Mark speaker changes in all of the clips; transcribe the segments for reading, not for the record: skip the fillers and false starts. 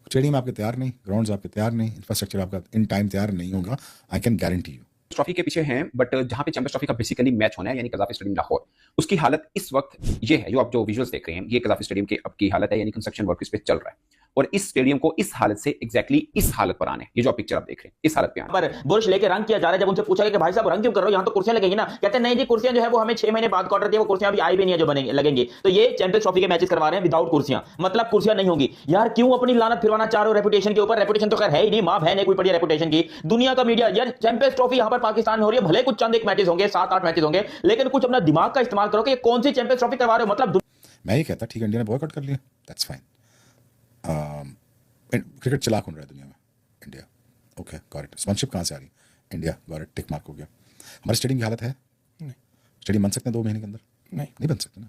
Speaker 1: Stadium आपके तैयार नहीं, ग्राउंड्स आपके तैयार नहीं, इंफ्रास्ट्रक्चर आपका इन टाइम तैयार नहीं होगा। I can guarantee you.
Speaker 2: Trophy के पीछे हैं, बट जहां पे चैंपियंस ट्रॉफी का बेसिकली मैच होना है यानी कज़ाफ़ी स्टेडियम लाहौर, उसकी हालत इस वक्त ये है। जो आप जो विजुअल्स देख रहे हैं, ये कज़ाफ़ी स्टेडियम की अब की हालत है, यानी कंस्ट्रक्शन वर्क इस पे चल रहा है और इस स्टेडियम को इस हालत से एग्जैक्टली इस हालत पर आने, ये जो आप पिक्चर आप देख रहे हैं, इस हालत पे आने
Speaker 3: पर बुर्श लेके रंग किया जा रहा है। जब उनसे पूछा गया कि भाई साहब रंग क्यों कर रहे हो, यहाँ तो कुर्सियां लगेंगी ना, कहते हैं नहीं जी कुर्सियां जो है वो हमें 6 महीने बाद ऑर्डर दिए, वो कुर्सियां अभी आई भी नहीं है जो बनेंगी लगेंगी। तो ये चैंपियंस ट्रॉफी के मैचेस करवा रहे हैं विदाउट कुर्सियां, मतलब कुर्सियां नहीं होंगी। यार क्यों अपनी लानत फिरवाना चाह रहे हो रेपुटेशन के ऊपर? रेपुटेशन तो खैर है ही नहीं, मां बहन है कोई पड़ी रेपुटेशन की। दुनिया का मीडिया यार चैंपियंस ट्रॉफी यहाँ पर पाकिस्तान में हो रही है, भले कुछ चंद एक मैचेस होंगे, 7-8 मैचेस होंगे, लेकिन कुछ अपना दिमाग का इस्तेमाल करो कि ये कौन सी चैंपियंस ट्रॉफी करवा रहे हो। मतलब
Speaker 1: मैं ये कहता ठीक है, इंडिया ने बॉयकॉट कर लिया, दैट्स फाइन। क्रिकेट चला कौन रहा है दुनिया में? India. Okay got it. Sponsorship कहाँ से आ रही? India. Got it, tick mark हो गया। हमारे स्टेडियम की हालत है नहीं। स्टेडियम बन सकते हैं 2 महीने के अंदर? नहीं बन सकते ना।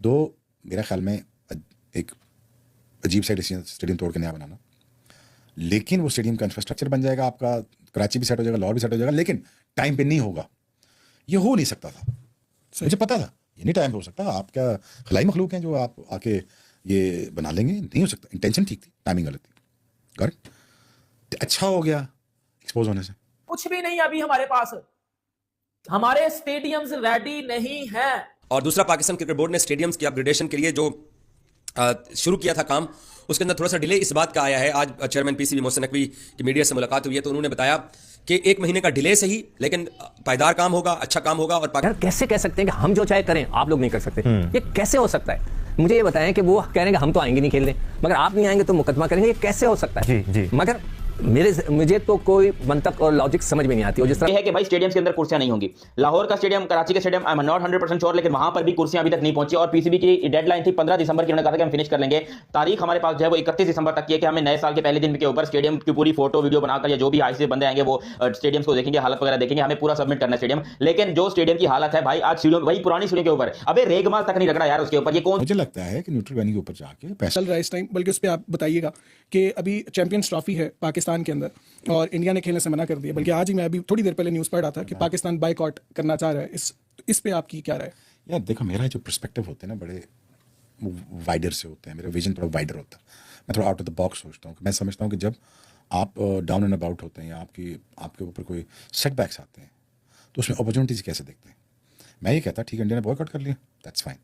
Speaker 1: दो मेरा ख्याल में एक अजीब सा डिसीजन स्टेडियम तोड़ के नया बनाना, लेकिन वो स्टेडियम का इंफ्रास्ट्रक्चर बन जाएगा आपका, कराची भी सेट हो जाएगा, लाहौर भी सेट हो जाएगा, लेकिन टाइम पे नहीं होगा। ये हो नहीं सकता था, मुझे पता था ये नहीं टाइम पे हो सकता। आप क्या खलाई मखलूक हैं जो आप आके ये बना लेंगे? नहीं हो सकता। इंटेंशन ठीक थी, टाइमिंग गलत थी। करेक्ट। अच्छा हो गया एक्सपोज होने से।
Speaker 4: कुछ भी नहीं अभी हमारे पास, हमारे स्टेडियम्स रेडी नहीं है।
Speaker 5: और दूसरा, पाकिस्तान क्रिकेट बोर्ड ने स्टेडियम्स की अपग्रेडेशन के लिए जो शुरू किया था काम, उसके अंदर थोड़ा सा डिले इस बात का आया है। आज चेयरमैन पीसीबी मोहसिन नकवी की मीडिया से मुलाकात हुई है तो उन्होंने बताया कि 1 महीने का डिले सही, लेकिन पायदार काम होगा, अच्छा काम होगा। और
Speaker 6: यार कैसे कह सकते हैं कि हम जो चाहे करें आप लोग नहीं कर सकते? ये कैसे हो सकता है? मुझे ये बताएं कि वो कह रहे हैं कि हम तो आएंगे नहीं खेलने, मगर आप नहीं आएंगे तो मुकदमा करेंगे, ये कैसे हो सकता है? जी। मगर मुझे तो कोई मंतक और लॉजिक समझ में नहीं आती। और जिस तरह
Speaker 3: है कि भाई स्टेडियम के अंदर कुर्सियां नहीं होंगी। लाहौर का स्टेडियम, कराची का stadium, I am not 100% sure, लेकिन वहां पर भी कुर्सियां अभी तक नहीं पहुंची और पीसीबी की डेडलाइन थी 15 दिसंबर की। उन्होंने कहा था कि हम फिनिश कर लेंगे। तारीख हमारे पास जो है वो 31 दिसंबर तक की है कि हमें नए साल के पहले दिन के ऊपर स्टेडियम की पूरी फोटो वीडियो बनाकर, या जो भी आईसी बंदे आएंगे वो स्टेडियम को देखेंगे, हालत वगैरह देखेंगे, हमें पूरा सबमिट करना है स्टेडियम। लेकिन जो स्टेडियम की हालत है भाई, आज सीढ़ियों, वही पुरानी सीढ़ियों के ऊपर, अबे रेगमाल तक नहीं रगड़ा यार उसके ऊपर। ये कौन?
Speaker 1: मुझे लगता है कि न्यूट्रल वेन्यू के ऊपर जाके पैसा
Speaker 7: चल रहा है इस टाइम, बल्कि उस पर आप बताइएगा कि अभी चैंपियंस ट्रॉफी है पाकिस्तान के अंदर और इंडिया ने खेलने से मना कर दिया। बल्कि आज ही मैं अभी थोड़ी देर पहले न्यूज़ पढ़ रहा था कि पाकिस्तान बाइकआउट करना चाह रहा है। इस पे आपकी क्या राय?
Speaker 1: यार देखो, मेरा जो पर्सपेक्टिव होते हैं ना बड़े वाइडर से होते हैं, मेरा विजन थोड़ा वाइडर होता है। मैं थोड़ा आउट ऑफ द बॉक्स सोचता हूँ। मैं समझता हूँ कि जब आप डाउन एंड अबाउट होते हैं या आपके ऊपर कोई सेटबैक्स आते हैं तो उसमें अपॉर्चुनिटीज कैसे देखते हैं। मैं ये कहता ठीक है, इंडिया ने बॉयकॉट कर लिया, दैट्स फाइन।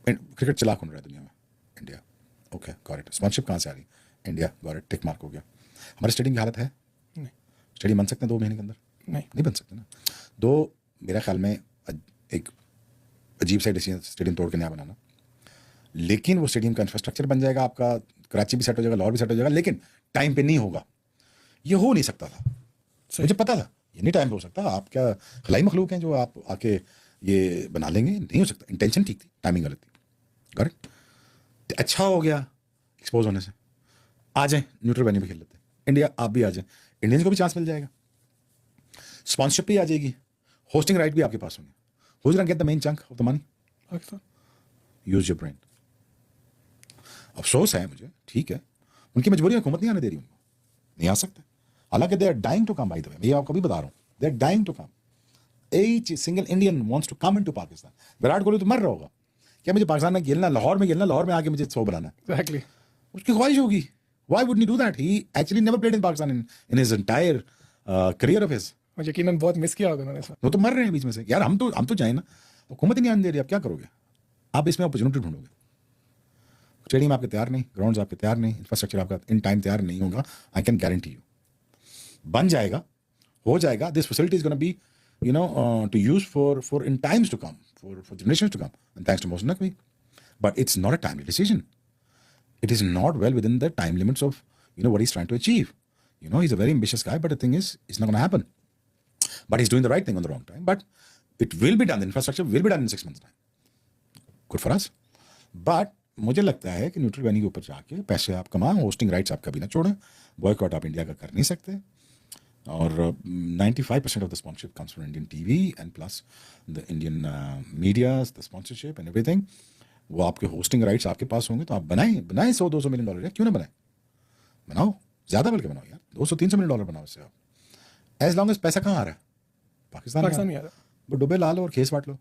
Speaker 1: क्रिकेट चला कौन रहा है दुनिया में? India. Okay got it. Sponsorship कहाँ से आ रही? India. Got it, tick mark हो गया। हमारे स्टेडियम की हालत है नहीं। स्टेडियम बन सकते हैं 2 महीने के अंदर? नहीं बन सकते ना। दो मेरा ख्याल में एक अजीब सा डिसीजन स्टेडियम तोड़ के नया बनाना, लेकिन वो स्टेडियम का इंफ्रास्ट्रक्चर बन जाएगा आपका, कराची भी सेट हो जाएगा, लाहौर भी सेट हो जाएगा, लेकिन टाइम पे नहीं होगा। ये हो नहीं सकता था, मुझे पता था ये नहीं टाइम पे हो सकता। आप क्या खलाई मखलूक हैं जो आप आके ये बना लेंगे? नहीं हो सकता। इंटेंशन ठीक थी, टाइमिंग गलत थी। करेक्ट। अच्छा हो गया एक्सपोज होने से। आ जाए न्यूट्रल वेन्यू पे खेल लेते हैं। इंडिया, आप भी आ जाए, इंडियंस को भी चांस मिल जाएगा, स्पॉन्सरशिप भी आ जाएगी, होस्टिंग राइट भी आपके पास होंगे। Who's going to get the main chunk of the money? Pakistan. Use your brain. अफसोस है मुझे, ठीक है, उनकी मजबूरी हुकूमत नहीं आने दे रही, उनको नहीं आ सकते। हालांकि they are dying to come, by the way, मैं आपको भी बता रहा हूँ, they are dying to come. Each single Indian wants to come into Pakistan. Virat Kohli तो मर रहा होगा, क्या मुझे पाकिस्तान में खेलना, लाहौर में खेलना, लाहौर में आके मुझे 100 बनाना है।
Speaker 7: Exactly.
Speaker 1: उसकी ख्वाहिश होगी। Why wouldn't he do that? He actually never played in Pakistan in his entire career of his.
Speaker 7: और यकीनन बहुत मिस किया होगा उन्होंने इस वक्त।
Speaker 1: वो तो मर रहे हैं बीच में से। यार हम तो जाए ना, हुकूमत ही नहीं आने दे रही, आप क्या करोगे? आप इसमें अपॉर्चुनिटी ढूंढोगे। स्टेडियम आपके तैयार नहीं, ग्राउंड्स आपके तैयार नहीं, इंफ्रास्ट्रक्चर आपका इन टाइम तैयार नहीं होगा। आई कैन गारंटी यू, बन जाएगा, हो जाएगा। This facility is gonna be to use for in times to come, for generations to come, and thanks to Mohsin Naqvi. But it's not a timely decision. It is not well within the time limits of what he's trying to achieve. He's a very ambitious guy, but the thing is, it's not going to happen. But he's doing the right thing on the wrong time. But it will be done. The infrastructure will be done in 6 months' time. Good for us. But मुझे लगता है कि neutral venue के ऊपर जाके पैसे आप कमाएं, होस्टिंग राइट्स आप कभी ना छोड़ें, बॉयकॉट आप इंडिया का कर नहीं सकते। और 95% of the sponsorship comes from Indian TV and plus the Indian medias, the sponsorship and everything. वो आपके होस्टिंग राइट्स आपके पास होंगे तो आप बनाएं $100-200 मिलियन, क्यों ना बनाओ, ज़्यादा बल्कि बनाओ यार, $200-300 मिलियन बनाओ इससे आप। एज लॉन्ग एज पैसा कहाँ आ रहा है? पाकिस्तान में आ रहा है। वो डुबे ला लो और खेस बांट लो।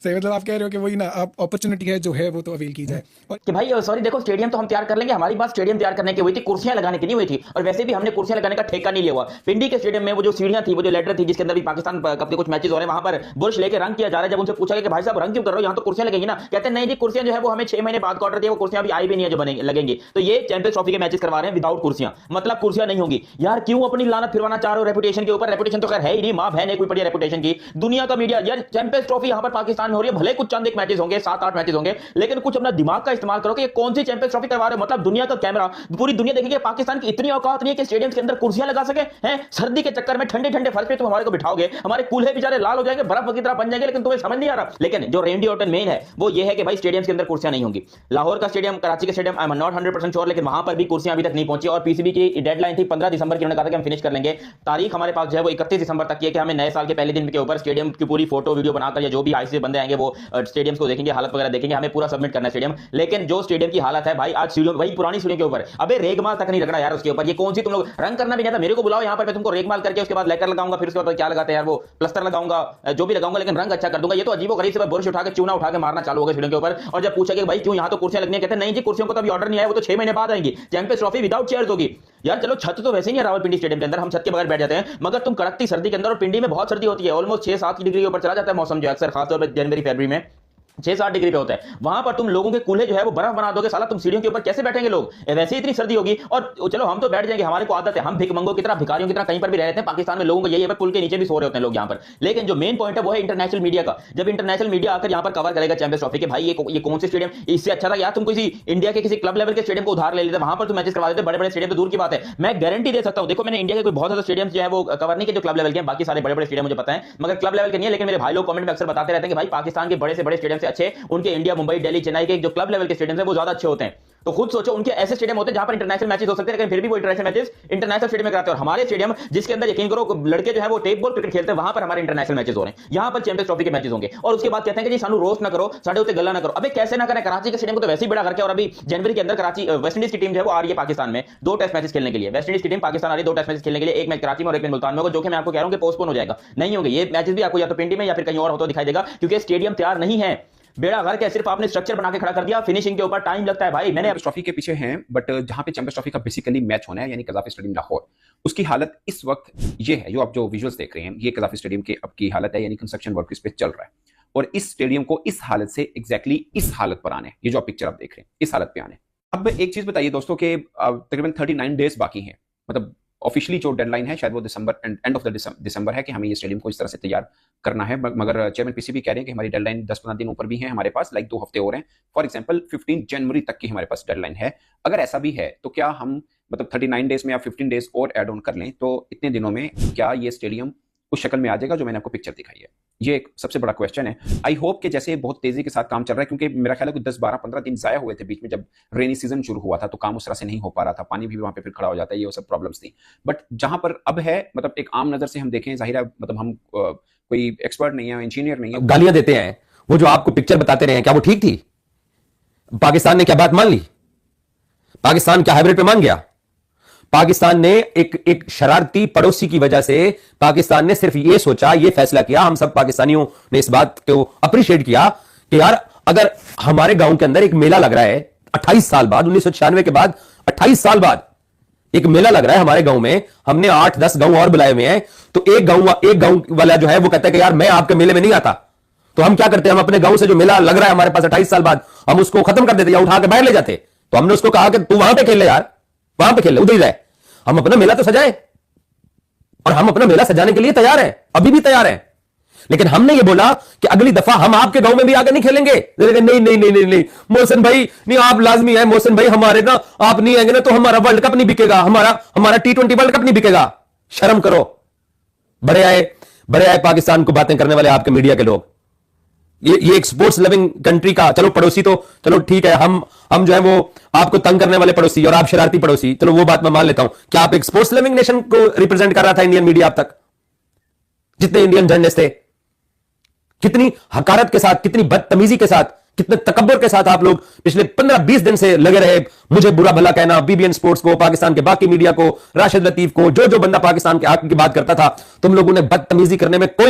Speaker 7: सही, मतलब आप कह रहे हो कि वही ना, आप अपॉर्चुनिटी है जो है वो तो अवेल की जाए। और
Speaker 3: कि भाई सॉरी देखो, स्टेडियम तो हम तैयार कर लेंगे, हमारी बात स्टेडियम तैयार करने की हुई थी, कुर्सियां लगाने की नहीं हुई थी। और वैसे भी हमने कुर्सियां लगाने का ठेका नहीं लिया हुआ। पिंडी के स्टेडियम में वो जो सीढ़ियां थी, वो जो लेटर थी जिसके अंदर भी पाकिस्तान कप के कुछ मैचेस हो रहे हैं, वहां पर बुर्श लेके रंग किया जा रहा है। जब उनसे पूछा गया कि भाई साहब रंग क्यों कर रहे हो, यहाँ तो कुर्सियां लगेंगी ना, कहते हैं नहीं जी कुर्सियां जो है वो हमें 6 महीने बाद ऑर्डर दिया, वो कुर्सियां अभी आई भी नहीं है जो बनेंगी लगेंगी। तो ये चैंपियंस ट्रॉफी के मैचेस करवा रहे हैं विदाउट कुर्सियां, मतलब कुर्सियां नहीं होंगी। यार क्यों अपनी लानत फिरवाना चाह रहे हो रेपुटेशन के ऊपर? रेपुटेशन तो खैर है ही नहीं, मां बहन है कोई बढ़िया रेपुटेशन की। दुनिया का मीडिया, यार चैंपियंस ट्रॉफी यहाँ पर पाकिस्तान में हो रही है, भले कुछ चंद एक मैचेस होंगे, 7-8 मैचेस होंगे, लेकिन कुछ अपना दिमाग का इस्तेमाल करो कि ये कौन सी चैंपियंस ट्रॉफी करवा रहे हो। मतलब दुनिया का कैमरा, पूरी दुनिया देखेगी, पाकिस्तान की इतनी औकात नहीं है कि स्टेडियम के अंदर कुर्सियां लगा सके हैं। सर्दी के चक्कर में ठंडे ठंडे फर्श पे तुम हमारे को बिठाओगे, हमारे कूल्हे बेचारे लाल हो जाएंगे, बर्फ की तरह बन जाएंगे, लेकिन तुम्हें समझ नहीं आ रहा। लेकिन जो रेंडी ऑर्टन मेन है वो ये है कि भाई स्टेडियम के अंदर कुर्सियां नहीं होंगी। लाहौर का स्टेडियम, कराची का stadium, I am not 100% sure, लेकिन वहां पर भी कुर्सियां अभी तक नहीं पहुंची। और पीसीबी की डेडलाइन थी 15 दिसंबर की, उन्होंने कहा था कि हम फिनिश कर लेंगे। तारीख हमारे पास जो है वो 31 दिसंबर तक की है कि हमें नए साल के पहले दिन के ऊपर स्टेडियम की पूरी फोटो वीडियो बनाकर, या जो भी आईसी बंदे आएंगे वो स्टेडियम को देखेंगे, हालत वगैरह देखेंगे, हमें पूरा सबमिट करना है स्टेडियम। लेकिन जो स्टेडियम की हालत है भाई, आज सीढ़ियों, वही पुरानी सीढ़ियों के ऊपर, अबे रेगमाल तक नहीं रगड़ा यार उसके ऊपर। ये कौन सी तुम लोग रंग करना भी नहीं आता, मेरे को बुलाओ यहाँ पर, मैं तुमको रेगमाल करके उसके बाद लेकर लगाऊंगा, फिर उसके बाद क्या लगाते हैं यार वो प्लास्टर लगाऊंगा, जो भी लगाऊंगा, लेकिन रंग अच्छा कर दूंगा। ये तो अजीबोगरीब से बुरश उठा के चूना उठा के मारना चालू हो गया सीढ़ियों के ऊपर। और जब पूछा कि भाई क्यों यहाँ तो कुर्सियां लगनी है, कहते हैं नहीं जी कुर्सियों को तो अभी ऑर्डर नहीं आया, वो तो 6 महीने बाद आएंगी। चैंपियंस ट्रॉफी विदाउट चेयर्स होगी। यार चलो छत तो वैसे ही है रावलपिंडी स्टेडियम के अंदर, हम छत के बगैर बैठ जाते हैं, मगर तुम कड़कती सर्दी के अंदर, और पिंडी में बहुत सर्दी होती है, ऑलमोस्ट 6-7 डिग्री के ऊपर चला जाता है मौसम जो अक्सर खासतौर पर जनवरी फरवरी में 6-7 डिग्री पे होता है। वहां पर तुम लोगों के कूल्हे जो है वो बर्फ बना दोगे, साला तुम सीढ़ियों के ऊपर कैसे बैठेंगे लोग? वैसे ही इतनी सर्दी होगी। और चलो हम तो बैठ जाएंगे, हमारे को आदत है, हम भिकमंगों की तरह, भिखारियों की तरह कहीं पर भी रहते हैं। पाकिस्तान में लोगों को यही है, पुल के नीचे भी सो रहे होते हैं लोग यहाँ पर। लेकिन जो मेन पॉइंट है वो है इंटरनेशनल मीडिया का। जब इंटरनेशनल मीडिया आकर यहाँ पर कवर करेगा चैंपियंस ट्रॉफी के, भाई ये कौन से स्टेडियम, इससे अच्छा था यार तुम किसी इंडिया के किसी क्लब लेवल के स्टेडियम को उधार ले लेते, वहां पर तुम मैचेस करवा देते। बड़े बड़े स्टेडियम तो दूर की बात है, मैं गारंटी दे सकता हूं। देखो मैंने इंडिया के कोई बहुत ज्यादा स्टेडियम जो है वो कवर नहीं किए जो क्लब लेवल के, बाकी सारे बड़े बड़े स्टेडियम मुझे पता है, मगर क्लब लेवल के नहीं है। लेकिन मेरे भाई लोग कमेंट में अक्सर बताते रहते हैं कि भाई पाकिस्तान के बड़े से बड़े स्टेडियम से अच्छे उनके इंडिया, मुंबई, दिल्ली, चेन्नई के जो क्लब लेवल के स्टेडियम है वो ज्यादा अच्छे होते हैं। तो खुद सोचो, उनके ऐसे स्टेडियम होते हैं जहां पर इंटरनेशनल मैचेस हो सकते हैं, लेकिन फिर भी वो इंटरनेशनल मैचेस इंटरनेशनल स्टेडियम में कराते हैं। और हमारे स्टेडियम जिसके अंदर यकीन करो लड़के जो है वो टेप बॉल क्रिकेट खेलते हैं, वहां पर हमारे इंटरनेशनल मैचेस हो रहे हैं, यहां पर चैंपियंस ट्रॉफी के मैचेस होंगे। और उसके बाद कहते हैं कि जी सानू रोस्ट ना करो, साडे उत्ते गल्ला ना करो। अबे कैसे ना करें, कराची के स्टेडियम को तो वैसे ही बड़ा करके, और अभी जनवरी के अंदर कराची वेस्ट इंडीज की टीम जो है वो आ रही है पाकिस्तान में 2 टेस्ट मैचेस खेलने के लिए। वेस्ट इंडीज की टीम पाकिस्तान आ रही है 2 टेस्ट मैचेस खेलने के लिए, एक मैच कराची में और एक मैच मुल्तान में होगा, जो कि मैं आपको कह रहा हूं कि पोस्टपोन हो जाएगा, नहीं होंगे ये मैचेस भी। आपको या तो पिंडी में या फिर कहीं और होता दिखाई देगा, क्योंकि स्टेडियम तैयार नहीं है। बेड़ा गर्क है, सिर्फ आपने स्ट्रक्चर बना के खड़ा कर दिया, फिनिशिंग के ऊपर टाइम लगता है भाई। मैंने
Speaker 2: ट्रॉफी के पीछे हैं, बट जहां पे चैंपियंस ट्रॉफी का बेसिकली मैच होना है, यानी कजाफी स्टेडियम लाहौर, उसकी हालत इस वक्त ये है। जो आप जो विजुअल्स देख रहे हैं, ये कजाफी स्टेडियम की अब की हालत है, यानी कंस्ट्रक्शन वर्क इस पे चल रहा है। और इस स्टेडियम को इस हालत से एग्जैक्टली इस हालत पर आने, ये जो आप पिक्चर आप देख रहे हैं, इस हालत पे आने। अब एक चीज बताइए दोस्तों कि तकरीबन 39 डेज बाकी हैं, मतलब ऑफिशियली जो डेडलाइन है शायद वो दिसंबर, एंड ऑफ द दिसंबर है कि हमें ये स्टेडियम को इस तरह से तैयार करना है। मगर चेयरमैन पीसीबी कह रहे हैं कि हमारी डेडलाइन 10-15 दिन ऊपर भी है हमारे पास, लाइक 2 हफ्ते और हैं। फॉर एग्जांपल 15 जनवरी तक की हमारे पास डेडलाइन है। अगर ऐसा भी है तो क्या हम मतलब 39 डेज में या 15 डेज और ऐड ऑन कर लें, तो इतने दिनों में क्या ये स्टेडियम उस शक्ल में आ जाएगा जो मैंने आपको पिक्चर दिखाई है? ये एक सबसे बड़ा क्वेश्चन है। आई होप कि जैसे बहुत तेजी के साथ काम चल रहा है, क्योंकि मेरा ख्याल है कि 10-12-15 दिन जाया हुए थे बीच में, जब रेनी सीजन शुरू हुआ था तो काम उस तरह से नहीं हो पा रहा था, पानी भी वहां पे फिर खड़ा हो जाता है, ये सब प्रॉब्लम्स थी। बट जहां पर अब है, मतलब एक आम नजर से हम देखें, जाहिर है मतलब हम कोई एक्सपर्ट नहीं है, इंजीनियर नहीं है,
Speaker 6: गालियां देते हैं, वो जो आपको पिक्चर बताते रहे हैं, क्या वो ठीक थी? पाकिस्तान ने क्या बात मान ली? पाकिस्तान क्या हाइब्रिड पे मान गया? पाकिस्तान ने एक शरारती पड़ोसी की वजह से पाकिस्तान ने सिर्फ ये सोचा, ये फैसला किया, हम सब पाकिस्तानियों ने इस बात को अप्रिशिएट किया कि यार अगर हमारे गांव के अंदर एक मेला लग रहा है 28 साल बाद, 1996 के बाद 28 साल बाद एक मेला लग रहा है हमारे गांव में, हमने 8-10 गांव और बुलाए हुए हैं, तो एक गांव वाला जो है वो कहता है कि यार मैं आपके मेले में नहीं आता। तो हम क्या करते हैं, हम अपने गांव से जो मेला लग रहा है हमारे पास 28 साल बाद, हम उसको खत्म कर देते या उठा के बाहर ले जाते। तो हमने उसको कहा कि तू वहां पे खेल ले यार, वहां पे खेल ले, उधर ही जाए, हम अपना मेला तो सजाए। और हम अपना मेला सजाने के लिए तैयार हैं, अभी भी तैयार हैं। लेकिन हमने ये बोला कि अगली दफा हम आपके गांव में भी आगे नहीं खेलेंगे। नहीं नहीं नहीं नहीं नहीं मोहसिन भाई, नहीं आप लाजमी है मोहसिन भाई, हमारे ना आप नहीं आएंगे ना तो हमारा वर्ल्ड कप नहीं बिकेगा, हमारा T20 वर्ल्ड कप नहीं बिकेगा। शर्म करो। बड़े आए पाकिस्तान को बातें करने वाले आपके मीडिया के लोग। ये एक स्पोर्ट्स लविंग कंट्री का, चलो पड़ोसी तो चलो ठीक है, हम जो है वो आपको तंग करने वाले पड़ोसी और आप शरारती पड़ोसी, चलो वो बात मैं मान लेता हूं। क्या आप एक स्पोर्ट्स लविंग नेशन को रिप्रेजेंट कर रहा था इंडियन मीडिया अब तक? जितने इंडियन जर्नलिस्ट थे, कितनी हकारत के साथ, कितनी बदतमीजी के साथ, कितने तकब्बुर के साथ आप लोग पिछले 15-20 दिन से लगे रहे मुझे बुरा भला कहना, बीबीएन स्पोर्ट्स को, पाकिस्तान के बाकी मीडिया को, राशिद लतीफ को, जो बंदा पाकिस्तान के हक की बात करता था, तुम लोगों ने बदतमीजी करने में कोई